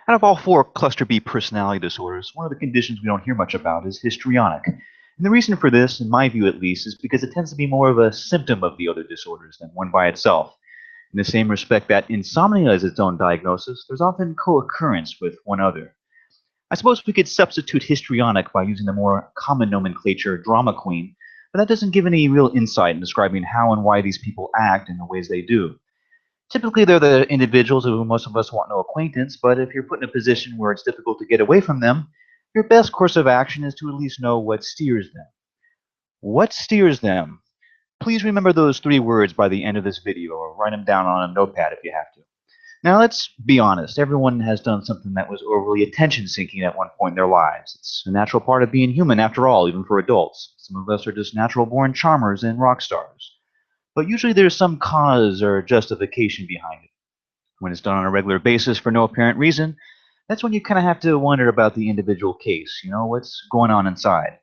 Out of all four cluster B personality disorders, one of the conditions we don't hear much about is histrionic. And the reason for this, in my view at least, is because it tends to be more of a symptom of the other disorders than one by itself. In the same respect that insomnia is its own diagnosis, there's often co-occurrence with one other. I suppose we could substitute histrionic by using the more common nomenclature drama queen, but that doesn't give any real insight in describing how and why these people act in the ways they do. Typically, they're the individuals who most of us want no acquaintance, but if you're put in a position where it's difficult to get away from them, your best course of action is to at least know what steers them. What steers them? Please remember those three words by the end of this video, or write them down on a notepad if you have to. Now, let's be honest. Everyone has done something that was overly attention-seeking at one point in their lives. It's a natural part of being human, after all, even for adults. Some of us are just natural-born charmers and rock stars. But usually there's some cause or justification behind it. When it's done on a regular basis for no apparent reason, that's when you kind of have to wonder about the individual case. What's going on inside.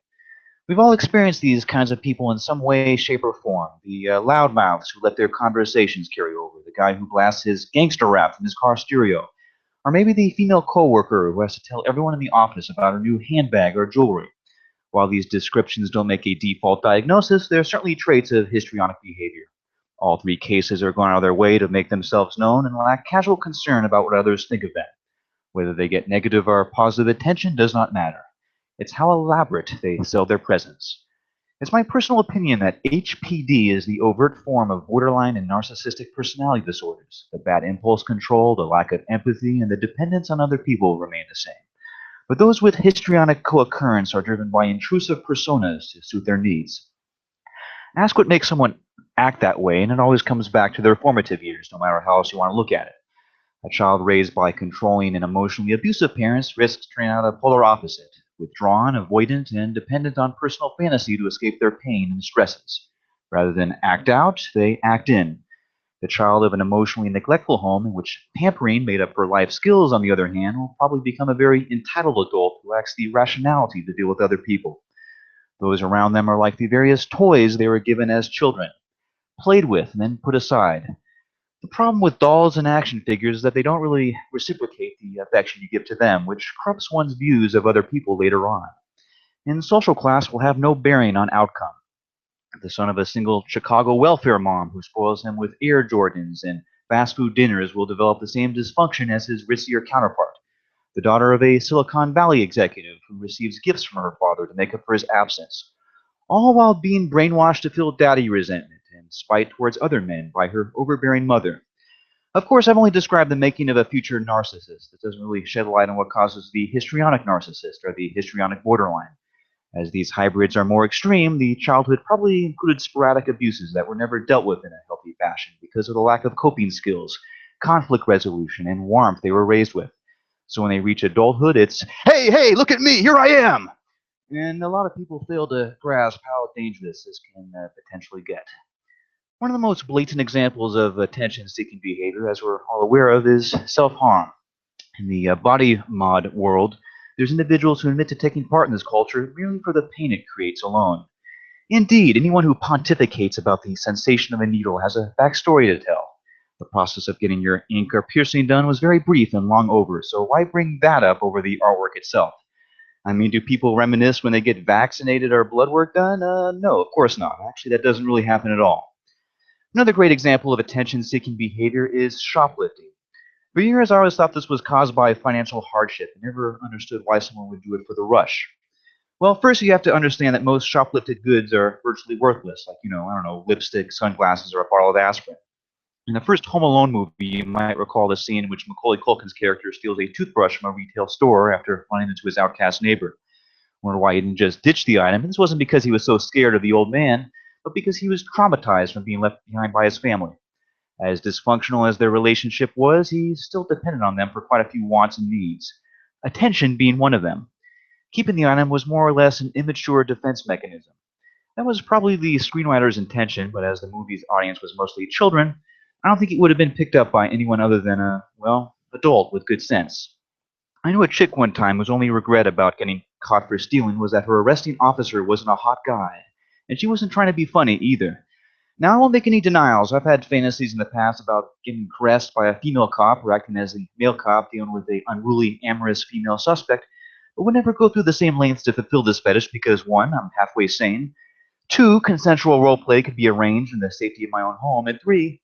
We've all experienced these kinds of people in some way, shape, or form. The loudmouths who let their conversations carry over, the guy who blasts his gangster rap from his car stereo, or maybe the female coworker who has to tell everyone in the office about her new handbag or jewelry. While these descriptions don't make a default diagnosis, there are certainly traits of histrionic behavior. All three cases are going out of their way to make themselves known and lack casual concern about what others think of them. Whether they get negative or positive attention does not matter. It's how elaborate they sell their presence. It's my personal opinion that HPD is the overt form of borderline and narcissistic personality disorders. The bad impulse control, the lack of empathy, and the dependence on other people remain the same. But those with histrionic co-occurrence are driven by intrusive personas to suit their needs. Ask what makes someone act that way, and it always comes back to their formative years, no matter how else you want to look at it. A child raised by controlling and emotionally abusive parents risks turning out a polar opposite, withdrawn, avoidant, and dependent on personal fantasy to escape their pain and stresses. Rather than act out, they act in. The child of an emotionally neglectful home in which pampering made up for life skills, on the other hand, will probably become a very entitled adult who lacks the rationality to deal with other people. Those around them are like the various toys they were given as children, played with, and then put aside. The problem with dolls and action figures is that they don't really reciprocate the affection you give to them, which corrupts one's views of other people later on. And social class will have no bearing on outcome. The son of a single Chicago welfare mom who spoils him with Air Jordans and fast food dinners will develop the same dysfunction as his ritzier counterpart. The daughter of a Silicon Valley executive who receives gifts from her father to make up for his absence, all while being brainwashed to feel daddy resentment and spite towards other men by her overbearing mother. Of course, I've only described the making of a future narcissist. It doesn't really shed light on what causes the histrionic narcissist or the histrionic borderline. As these hybrids are more extreme, the childhood probably included sporadic abuses that were never dealt with in a healthy fashion because of the lack of coping skills, conflict resolution, and warmth they were raised with. So when they reach adulthood, it's, hey, hey, look at me, here I am! And a lot of people fail to grasp how dangerous this can potentially get. One of the most blatant examples of attention-seeking behavior, as we're all aware of, is self-harm. In the body mod world, there's individuals who admit to taking part in this culture merely for the pain it creates alone. Indeed, anyone who pontificates about the sensation of a needle has a backstory to tell. The process of getting your ink or piercing done was very brief and long over, so why bring that up over the artwork itself? I mean, do people reminisce when they get vaccinated or blood work done? No, of course not. Actually, that doesn't really happen at all. Another great example of attention-seeking behavior is shoplifting. For years, I always thought this was caused by financial hardship and never understood why someone would do it for the rush. Well, first you have to understand that most shoplifted goods are virtually worthless, like, I don't know, lipstick, sunglasses, or a bottle of aspirin. In the first Home Alone movie, you might recall the scene in which Macaulay Culkin's character steals a toothbrush from a retail store after running into his outcast neighbor. Wonder why he didn't just ditch the item. This wasn't because he was so scared of the old man, but because he was traumatized from being left behind by his family. As dysfunctional as their relationship was, he still depended on them for quite a few wants and needs, attention being one of them. Keeping the item was more or less an immature defense mechanism. That was probably the screenwriter's intention, but as the movie's audience was mostly children, I don't think it would have been picked up by anyone other than a, well, adult with good sense. I knew a chick one time whose only regret about getting caught for stealing was that her arresting officer wasn't a hot guy, and she wasn't trying to be funny either. Now, I won't make any denials. I've had fantasies in the past about getting caressed by a female cop or acting as a male cop dealing with a unruly, amorous female suspect, but would never go through the same lengths to fulfill this fetish because, one, I'm halfway sane, two, consensual roleplay could be arranged in the safety of my own home, and three,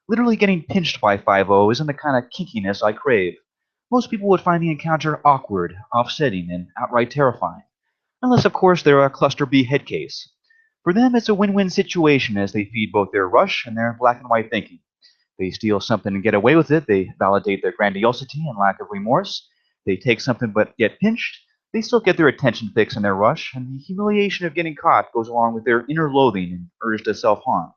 literally getting pinched by 5 isn't the kind of kinkiness I crave. Most people would find the encounter awkward, offsetting, and outright terrifying. Unless, of course, they're a cluster B head case. For them, it's a win-win situation as they feed both their rush and their black and white thinking. They steal something and get away with it. They validate their grandiosity and lack of remorse. They take something but get pinched. They still get their attention fix in their rush, and the humiliation of getting caught goes along with their inner loathing and urge to self-harm.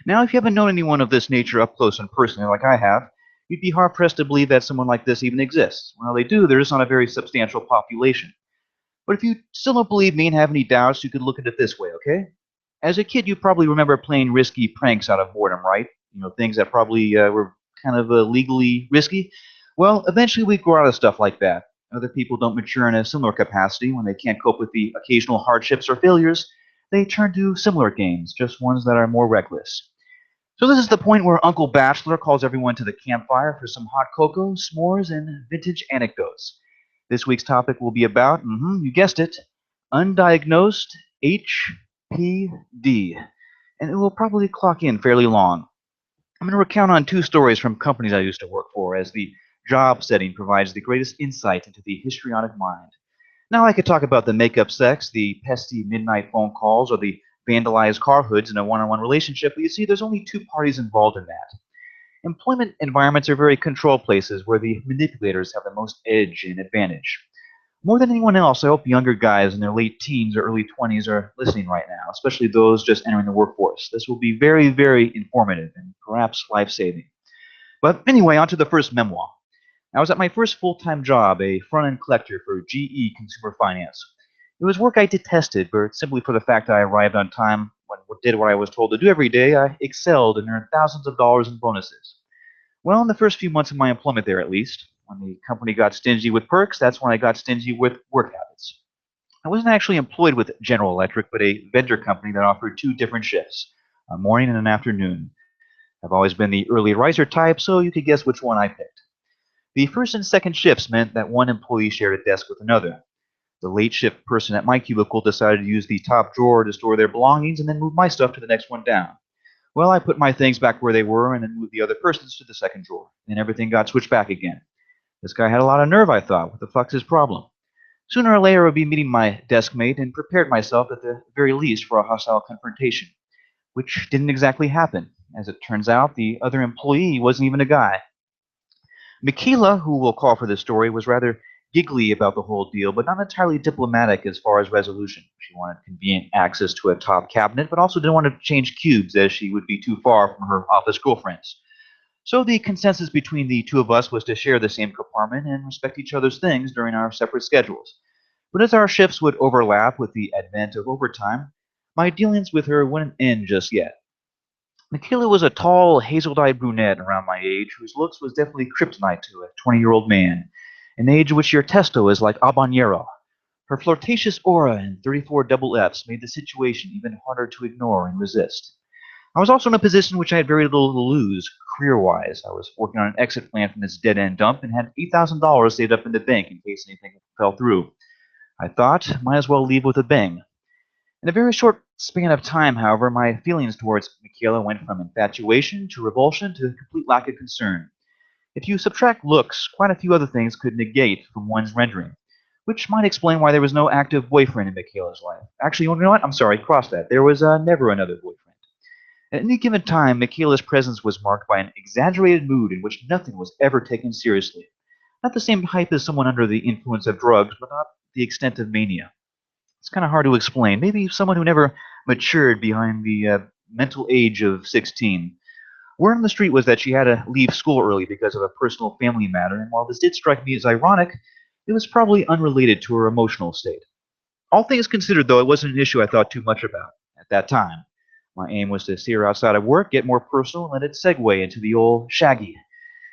Now, if you haven't known anyone of this nature up close and personally like I have, you'd be hard-pressed to believe that someone like this even exists. Well, they do. They're just not a very substantial population. But if you still don't believe me and have any doubts, you could look at it this way, okay? As a kid, you probably remember playing risky pranks out of boredom, right? You know, things that probably were kind of legally risky. Well, eventually we grow out of stuff like that. Other people don't mature in a similar capacity when they can't cope with the occasional hardships or failures. They turn to similar games, just ones that are more reckless. So this is the point where Uncle Bachelor calls everyone to the campfire for some hot cocoa, s'mores, and vintage anecdotes. This week's topic will be about, you guessed it, undiagnosed HPD, and it will probably clock in fairly long. I'm going to recount on two stories from companies I used to work for, as the job setting provides the greatest insight into the histrionic mind. Now I could talk about the makeup sex, the pesky midnight phone calls, or the vandalized car hoods in a one-on-one relationship, but you see, there's only two parties involved in that. Employment environments are very controlled places where the manipulators have the most edge and advantage. More than anyone else, I hope younger guys in their late teens or early 20s are listening right now, especially those just entering the workforce. This will be very, very informative and perhaps life-saving. But anyway, on to the first memoir. I was at my first full-time job, a front-end collector for GE Consumer Finance. It was work I detested, but simply for the fact that I arrived on time, did what I was told to do every day, I excelled and earned thousands of dollars in bonuses. Well, in the first few months of my employment there, at least, when the company got stingy with perks, that's when I got stingy with work habits. I wasn't actually employed with General Electric, but a vendor company that offered two different shifts, a morning and an afternoon. I've always been the early riser type, so you could guess which one I picked. The first and second shifts meant that one employee shared a desk with another. The late shift person at my cubicle decided to use the top drawer to store their belongings and then move my stuff to the next one down. Well, I put my things back where they were and then moved the other person's to the second drawer. Then everything got switched back again. This guy had a lot of nerve, I thought. What the fuck's his problem? Sooner or later, I would be meeting my desk mate and prepared myself at the very least for a hostile confrontation, which didn't exactly happen. As it turns out, the other employee wasn't even a guy. Michaela, who we'll call for this story, was rather giggly about the whole deal, but not entirely diplomatic as far as resolution. She wanted convenient access to a top cabinet, but also didn't want to change cubes as she would be too far from her office girlfriends. So the consensus between the two of us was to share the same compartment and respect each other's things during our separate schedules. But as our shifts would overlap with the advent of overtime, my dealings with her wouldn't end just yet. Michaela was a tall, hazel-eyed brunette around my age, whose looks was definitely kryptonite to a 20-year-old man, an age in which your testo is like habanero. Her flirtatious aura and 34 double Fs made the situation even harder to ignore and resist. I was also in a position in which I had very little to lose, career-wise. I was working on an exit plan from this dead-end dump and had $8,000 saved up in the bank in case anything fell through. I thought, might as well leave with a bang. In a very short span of time, however, my feelings towards Michaela went from infatuation to revulsion to complete lack of concern. If you subtract looks, quite a few other things could negate from one's rendering, which might explain why there was no active boyfriend in Michaela's life. Actually, you know what? I'm sorry, cross that. There was never another boyfriend. At any given time, Michaela's presence was marked by an exaggerated mood in which nothing was ever taken seriously. Not the same type as someone under the influence of drugs, but not the extent of mania. It's kind of hard to explain. Maybe someone who never matured behind the mental age of 16. Word on the street was that she had to leave school early because of a personal family matter, and while this did strike me as ironic, it was probably unrelated to her emotional state. All things considered, though, it wasn't an issue I thought too much about at that time. My aim was to see her outside of work, get more personal, and let it segue into the old shaggy.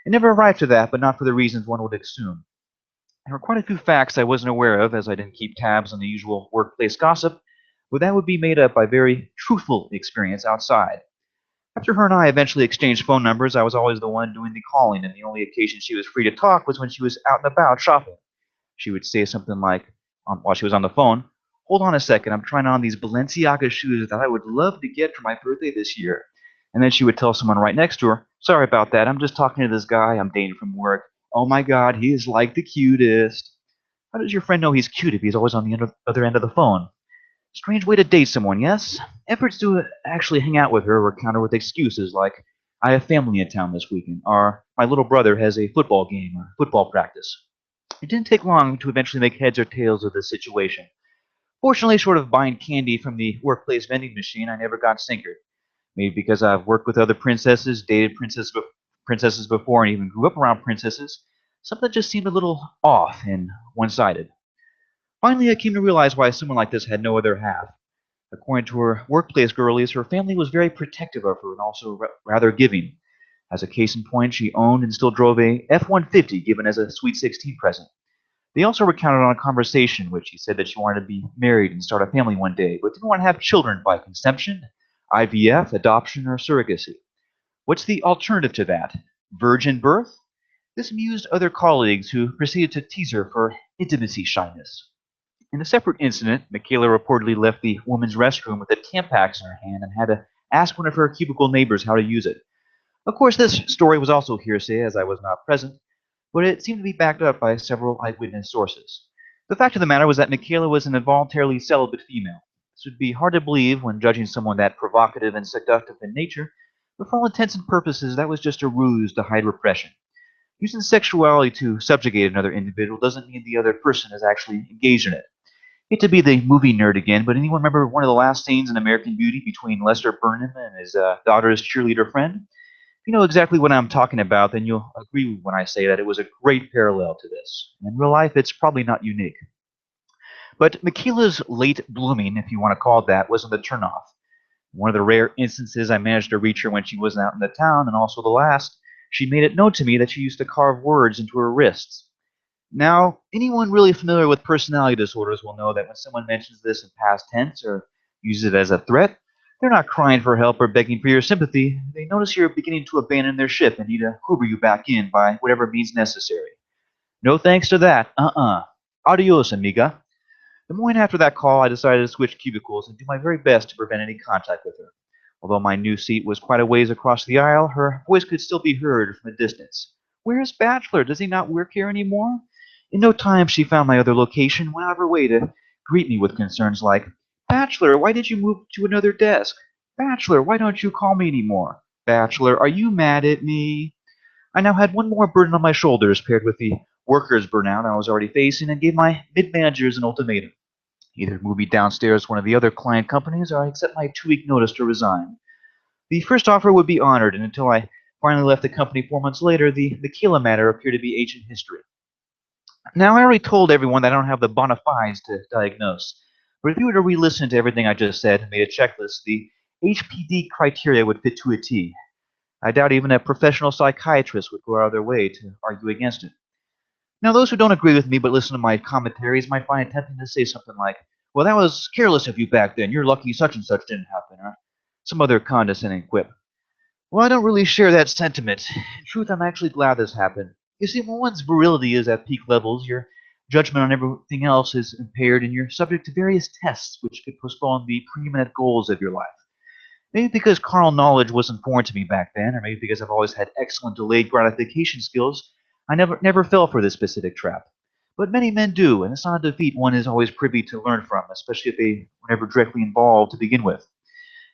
It never arrived to that, but not for the reasons one would assume. There were quite a few facts I wasn't aware of, as I didn't keep tabs on the usual workplace gossip, but that would be made up by very truthful experience outside. After her and I eventually exchanged phone numbers, I was always the one doing the calling, and the only occasion she was free to talk was when she was out and about shopping. She would say something like, while she was on the phone, "Hold on a second, I'm trying on these Balenciaga shoes that I would love to get for my birthday this year." And then she would tell someone right next to her, "Sorry about that, I'm just talking to this guy I'm dating from work. Oh my god, he is like the cutest." How does your friend know he's cute if he's always on the other end of the phone? Strange way to date someone, yes? Efforts to actually hang out with her were countered with excuses like, "I have family in town this weekend," or "My little brother has a football game or football practice." It didn't take long to eventually make heads or tails of this situation. Fortunately, short of buying candy from the workplace vending machine, I never got sinkered. Maybe because I've worked with other princesses, dated princesses before, and even grew up around princesses, something just seemed a little off and one sided. Finally, I came to realize why someone like this had no other half. According to her workplace girlies, her family was very protective of her and also rather giving. As a case in point, she owned and still drove a F-150 given as a Sweet 16 present. They also recounted on a conversation which she said that she wanted to be married and start a family one day, but didn't want to have children by conception, IVF, adoption, or surrogacy. What's the alternative to that? Virgin birth? This amused other colleagues who proceeded to tease her for intimacy shyness. In a separate incident, Michaela reportedly left the woman's restroom with a Tampax in her hand and had to ask one of her cubicle neighbors how to use it. Of course, this story was also hearsay as I was not present, but it seemed to be backed up by several eyewitness sources. The fact of the matter was that Michaela was an involuntarily celibate female. This would be hard to believe when judging someone that provocative and seductive in nature, but for all intents and purposes, that was just a ruse to hide repression. Using sexuality to subjugate another individual doesn't mean the other person is actually engaged in it. Hate to be the movie nerd again, but anyone remember one of the last scenes in American Beauty between Lester Burnham and his daughter's cheerleader friend? If you know exactly what I'm talking about, then you'll agree when I say that it was a great parallel to this. In real life, it's probably not unique. But Michaela's late blooming, if you want to call it that, wasn't the turnoff. One of the rare instances I managed to reach her when she wasn't out in the town, and also the last, she made it known to me that she used to carve words into her wrists. Now, anyone really familiar with personality disorders will know that when someone mentions this in past tense or uses it as a threat, they're not crying for help or begging for your sympathy. They notice you're beginning to abandon their ship and need to hoover you back in by whatever means necessary. No thanks to that. Adios, amiga. The morning after that call, I decided to switch cubicles and do my very best to prevent any contact with her. Although my new seat was quite a ways across the aisle, her voice could still be heard from a distance. "Where's Bachelor? Does he not work here anymore?" In no time she found my other location, went out of her way to greet me with concerns like, "Bachelor, why did you move to another desk? Bachelor, why don't you call me anymore? Bachelor, are you mad at me?" I now had one more burden on my shoulders paired with the workers' burnout I was already facing and gave my mid-managers an ultimatum. Either move me downstairs to one of the other client companies or I accept my 2-week notice to resign. The first offer would be honored, and until I finally left the company 4 months later, the Michaela matter appeared to be ancient history. Now, I already told everyone that I don't have the bona fides to diagnose, but if you were to re-listen to everything I just said and made a checklist, the HPD criteria would fit to a T. I doubt even a professional psychiatrist would go out of their way to argue against it. Now, those who don't agree with me but listen to my commentaries might find it tempting to say something like, "Well, that was careless of you back then. You're lucky such and such didn't happen," or some other condescending quip. Well, I don't really share that sentiment. In truth, I'm actually glad this happened. You see, when one's virility is at peak levels, your judgment on everything else is impaired, and you're subject to various tests which could postpone the preeminent goals of your life. Maybe because carnal knowledge wasn't foreign to me back then, or maybe because I've always had excellent delayed gratification skills, I never fell for this specific trap. But many men do, and it's not a defeat one is always privy to learn from, especially if they were never directly involved to begin with.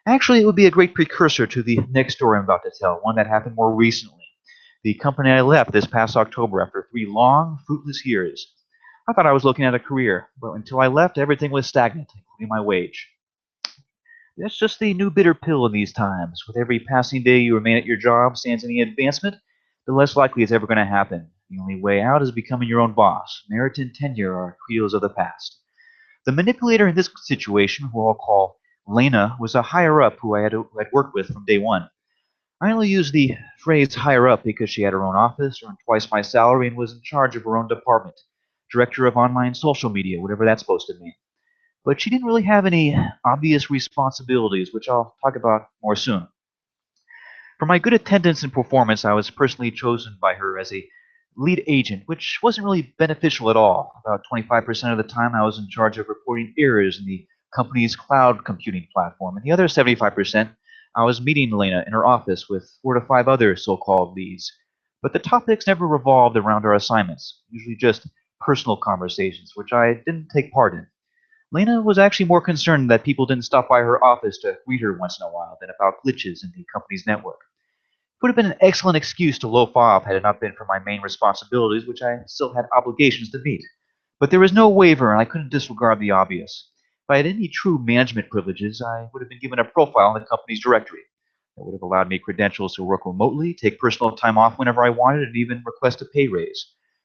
Actually, it would be a great precursor to the next story I'm about to tell, one that happened more recently. The company I left this past October after 3 long, fruitless years. I thought I was looking at a career, but until I left, everything was stagnant, including my wage. That's just the new bitter pill in these times. With every passing day you remain at your job sans any advancement, the less likely it's ever going to happen. The only way out is becoming your own boss. Merit and tenure are credos of the past. The manipulator in this situation, who I'll call Lena, was a higher up who had worked with from day one. I only use the phrase higher up because she had her own office, earned twice my salary, and was in charge of her own department. Director of online social media, whatever that's supposed to mean. but she didn't really have any obvious responsibilities, which I'll talk about more soon. For my good attendance and performance, I was personally chosen by her as a lead agent, which wasn't really beneficial at all. About 25% of the time, I was in charge of reporting errors in the company's cloud computing platform, and the other 75%, I was meeting Elena in her office with 4 to 5 other so-called leads. But the topics never revolved around our assignments, usually just personal conversations, which I didn't take part in. Lena was actually more concerned that people didn't stop by her office to greet her once in a while than about glitches in the company's network. It would have been an excellent excuse to loaf off had it not been for my main responsibilities, which I still had obligations to meet. But there was no waiver, and I couldn't disregard the obvious. If I had any true management privileges, I would have been given a profile in the company's directory. That would have allowed me credentials to work remotely, take personal time off whenever I wanted, and even request a pay raise.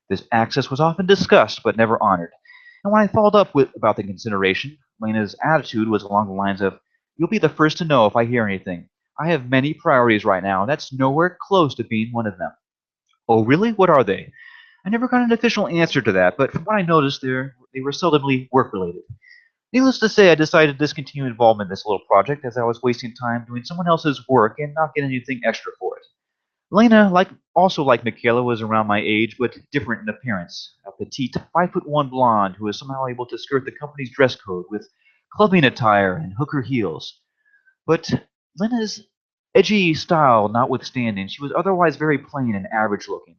This access was often discussed, but never honored. And when I followed up about the consideration, Lena's attitude was along the lines of, "You'll be the first to know if I hear anything. I have many priorities right now, and that's nowhere close to being one of them." Oh, really? What are they? I never got an official answer to that, but from what I noticed, they were seldomly work-related. Needless to say, I decided to discontinue involvement in this little project as I was wasting time doing someone else's work and not getting anything extra for it. Lena, also like Michaela, was around my age, but different in appearance. A petite, 5'1" blonde who was somehow able to skirt the company's dress code with clubbing attire and hooker heels. But Lena's edgy style notwithstanding, she was otherwise very plain and average looking.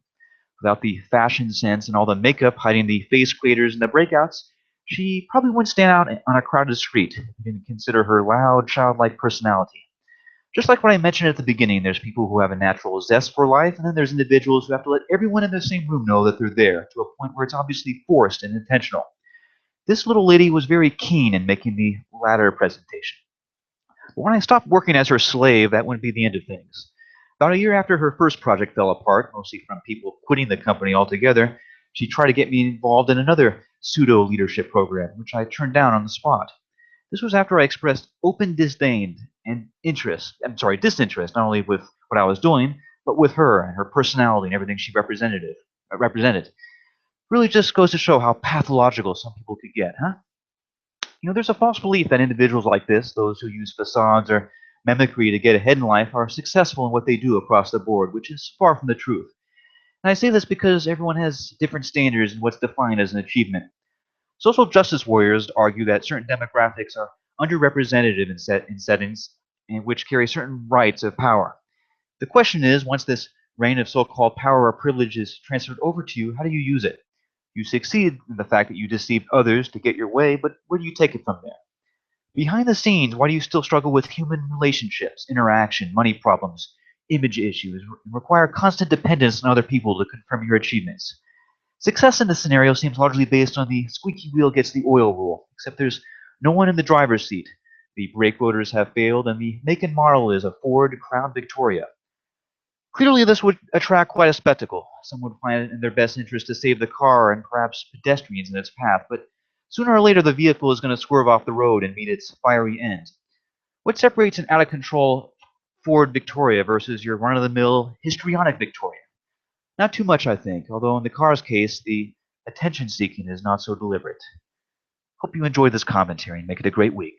Without the fashion sense and all the makeup hiding the face craters and the breakouts, she probably wouldn't stand out on a crowded street if you didn't consider her loud, childlike personality. Just like what I mentioned at the beginning, there's people who have a natural zest for life, and then there's individuals who have to let everyone in the same room know that they're there, to a point where it's obviously forced and intentional. This little lady was very keen in making the latter presentation. But when I stopped working as her slave, that wouldn't be the end of things. About a year after her first project fell apart, mostly from people quitting the company altogether, she tried to get me involved in another pseudo leadership program, which I turned down on the spot. This was after I expressed open disdain and disinterest, not only with what I was doing, but with her and her personality and everything she represented. Really just goes to show how pathological some people could get, huh? There's a false belief that individuals like this, those who use facades or mimicry to get ahead in life, are successful in what they do across the board, which is far from the truth. And I say this because everyone has different standards in what's defined as an achievement. Social justice warriors argue that certain demographics are underrepresented in settings in which carry certain rights of power. The question is, once this reign of so-called power or privilege is transferred over to you, how do you use it? You succeed in the fact that you deceived others to get your way, but where do you take it from there? Behind the scenes, why do you still struggle with human relationships, interaction, money problems, image issues, and require constant dependence on other people to confirm your achievements? Success in this scenario seems largely based on the squeaky wheel gets the oil rule, except there's no one in the driver's seat. The brake rotors have failed, and the make and model is a Ford Crown Victoria. Clearly, this would attract quite a spectacle. Some would find it in their best interest to save the car and perhaps pedestrians in its path, but sooner or later the vehicle is going to swerve off the road and meet its fiery end. What separates an out-of-control Ford Victoria versus your run-of-the-mill histrionic Victoria? Not too much, I think, although in the car's case, the attention-seeking is not so deliberate. Hope you enjoyed this commentary and make it a great week.